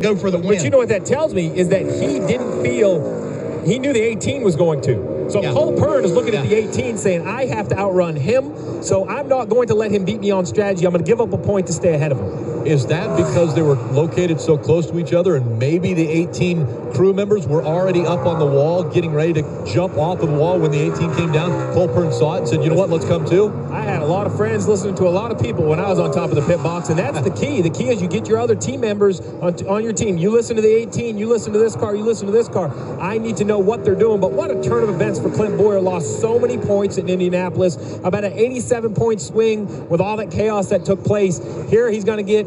go for the win. But you know what that tells me is that he didn't feel he knew the 18 was going to. So Cole Pern is looking at the 18 saying, I have to outrun him, so I'm not going to let him beat me on strategy. I'm going to give up a point to stay ahead of him. Is that because they were located so close to each other and maybe the 18 crew members were already up on the wall getting ready to jump off of the wall when the 18 came down? Cole Pern saw it and said, you know what, let's come too? I had a lot of friends listening to a lot of people when I was on top of the pit box, and that's the key. The key is you get your other team members on your team. You listen to the 18, you listen to this car, you listen to this car. I need to know what they're doing, but what a turn of events for Clint Bowyer. Lost so many points in Indianapolis, about an 87-point swing with all that chaos that took place. Here he's going to get,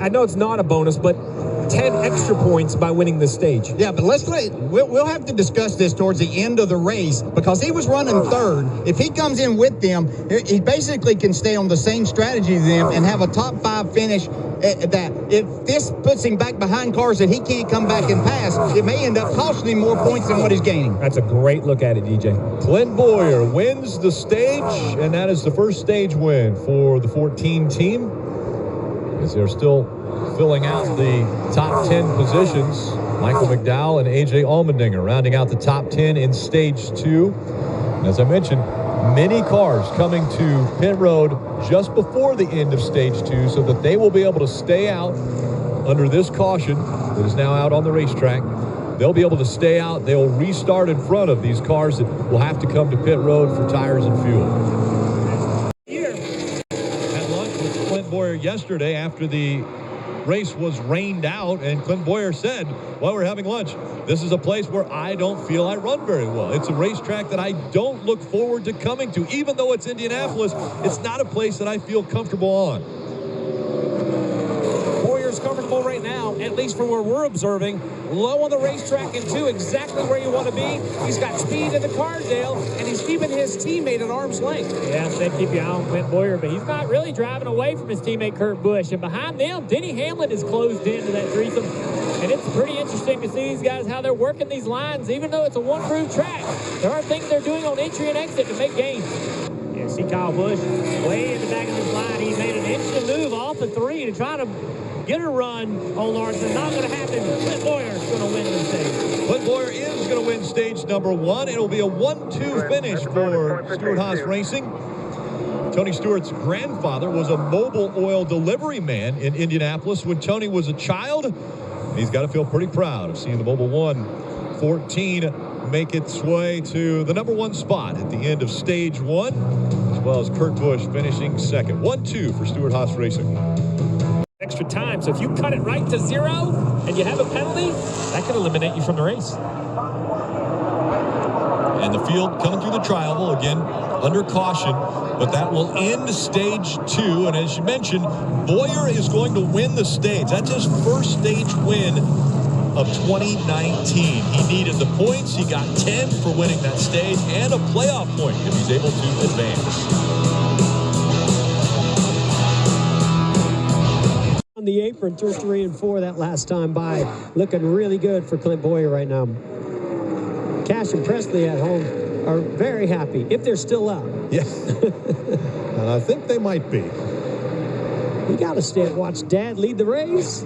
I know it's not a bonus, but 10 extra points by winning this stage. Yeah, but we'll have to discuss this towards the end of the race because he was running third. If he comes in with them, he basically can stay on the same strategy as them and have a top 5 finish. That if this puts him back behind cars that he can't come back and pass, it may end up costing him more points than what he's gaining. That's a great look at it, DJ. Clint Bowyer wins the stage, and that is the first stage win for the 14 team, as they're still filling out the top 10 positions. Michael McDowell and A.J. Allmendinger rounding out the top 10 in stage 2. And as I mentioned, many cars coming to pit road just before the end of stage 2 so that they will be able to stay out under this caution that is now out on the racetrack. They'll be able to stay out. They'll restart in front of these cars that will have to come to pit road for tires and fuel. Had lunch with Clint Bowyer yesterday after the race was rained out, and Clint Bowyer said while we're having lunch, this is a place where I don't feel I run very well. It's a racetrack that I don't look forward to coming to. Even though it's Indianapolis, it's not a place that I feel comfortable on. Bowyer's comfortable right now, at least from where we're observing. Low on the racetrack and 2, exactly where you want to be. He's got speed in the car, Dale, and he's keeping his teammate at arm's length. Yeah, they keep your eye on Clint Bowyer, but he's not really driving away from his teammate Kurt Busch. And behind them, Denny Hamlin is closed into that threesome. And it's pretty interesting to see these guys, how they're working these lines. Even though it's a one-groove track, there are things they're doing on entry and exit to make gains. Yeah, see Kyle Busch way in the back of this line. He made an instant move off the 3 to try to get a run on Larson. Not going to happen. Clint Bowyer is going to win the stage. Clint Bowyer is going to win stage number 1. It'll be a 1-2 finish for Stewart-Haas Racing. Tony Stewart's grandfather was a mobile oil delivery man in Indianapolis when Tony was a child. He's got to feel pretty proud of seeing the Mobile 114 make its way to the number 1 spot at the end of stage 1, as well as Kurt Busch finishing second. 1-2 for Stewart-Haas Racing. Extra time, so if you cut it right to 0 and you have a penalty, that could eliminate you from the race. And the field coming through the tri-oval again under caution, but that will end stage 2. And as you mentioned, Bowyer is going to win the stage. That's his first stage win of 2019. He needed the points. He got 10 for winning that stage and a playoff point if he's able to advance. On the apron through 3 and 4 that last time by. Looking really good for Clint Bowyer right now. Cash and Presley at home are very happy, if they're still out. Yeah. And I think they might be. You got to stay and watch Dad lead the race.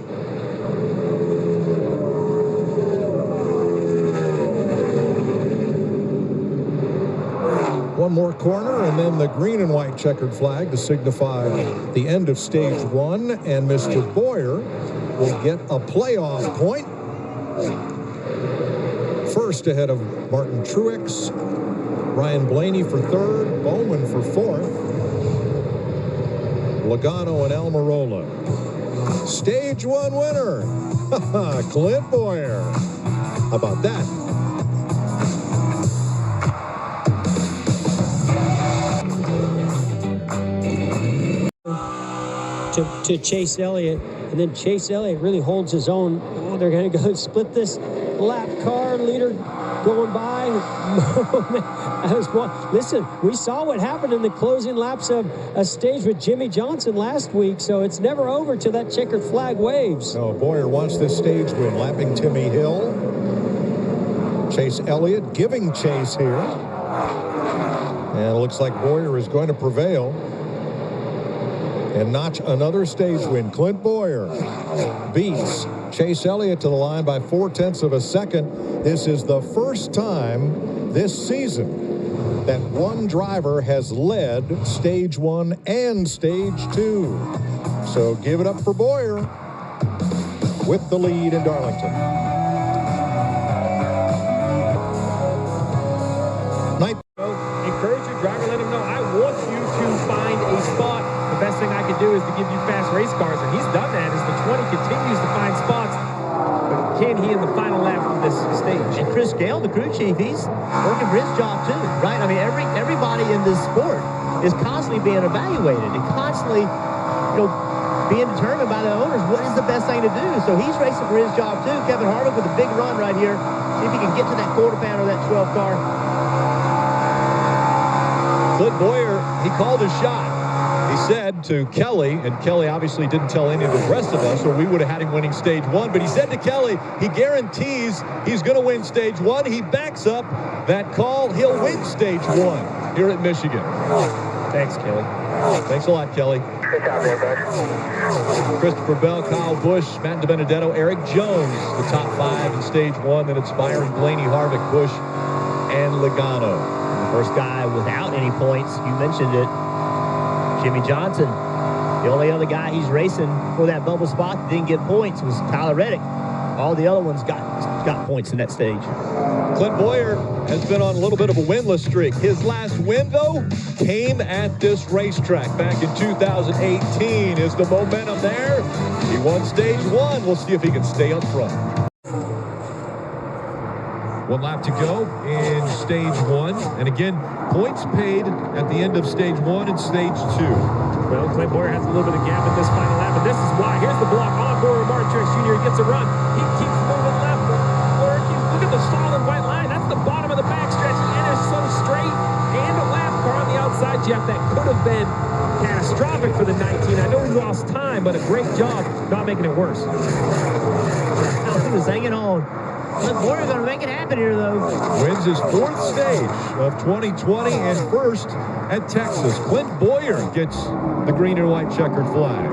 One more corner, and then the green and white checkered flag to signify the end of stage 1. And Mr. Bowyer will get a playoff point. First ahead of Martin Truex, Ryan Blaney for 3rd, Bowman for 4th, Logano and Almirola. Stage 1 winner, Clint Bowyer. How about that? To Chase Elliott, and then Chase Elliott really holds his own. Oh, they're going to go split this lap car leader going by. Listen, we saw what happened in the closing laps of a stage with Jimmy Johnson last week, so it's never over till that checkered flag waves. So Bowyer wants this stage win, lapping Timmy Hill. Chase Elliott giving chase here. And it looks like Bowyer is going to prevail and notch another stage win. Clint Bowyer beats Chase Elliott to the line by 0.4 of a second. This is the first time this season that one driver has led stage 1 and stage 2. So give it up for Bowyer with the lead in Darlington. Encourage your driver, let him know, I want you to find a spot. The best thing I can do is to give you fast race cars, and he's done that as the 20 continues to find spots. But can he in the final lap of this stage? And Chris Gale, the crew chief, he's working for his job too, right? I mean, everybody in this sport is constantly being evaluated and constantly, being determined by the owners what is the best thing to do. So he's racing for his job too. Kevin Harvick with a big run right here. See if he can get to that quarter pounder, that 12 car. Clint Bowyer, he called his shot. He said to Kelly, and Kelly obviously didn't tell any of the rest of us, or we would have had him winning stage 1, but he said to Kelly, he guarantees he's going to win stage 1. He backs up that call. He'll win stage 1 here at Michigan. Thanks, Kelly. Thanks a lot, Kelly. Good job there, bud. Christopher Bell, Kyle Busch, Matt DiBenedetto, Eric Jones, the top 5 in stage 1. Then it's Byron, Blaney, Harvick, Busch, and Logano. First guy without any points, you mentioned it, Jimmy Johnson. The only other guy he's racing for that bubble spot that didn't get points was Tyler Reddick. All the other ones got points in that stage. Clint Bowyer has been on a little bit of a winless streak. His last win, though, came at this racetrack back in 2018. Is the momentum there? He won stage 1. We'll see if he can stay up front. 1 lap to go in stage 1. And again, points paid at the end of stage 1 and stage 2. Well, Clint Bowyer has a little bit of gap in this final lap, and this is why. Here's the block on Bowyer. Martin Truex Jr. gets a run. He keeps moving left. Look at the solid white line. That's the bottom of the backstretch. He enters so straight. And a lap car on the outside, Jeff. That could have been catastrophic for the 19. I know he lost time, but a great job not making it worse. He was hanging on. Clint Bowyer going to make it happen here, though. Wins his 4th stage of 2020 and 1st at Texas. Clint Bowyer gets the green and white checkered flag.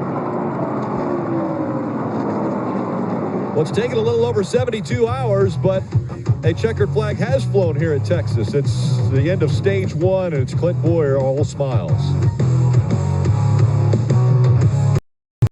Well, it's taken a little over 72 hours, but a checkered flag has flown here at Texas. It's the end of stage 1, and it's Clint Bowyer, all smiles.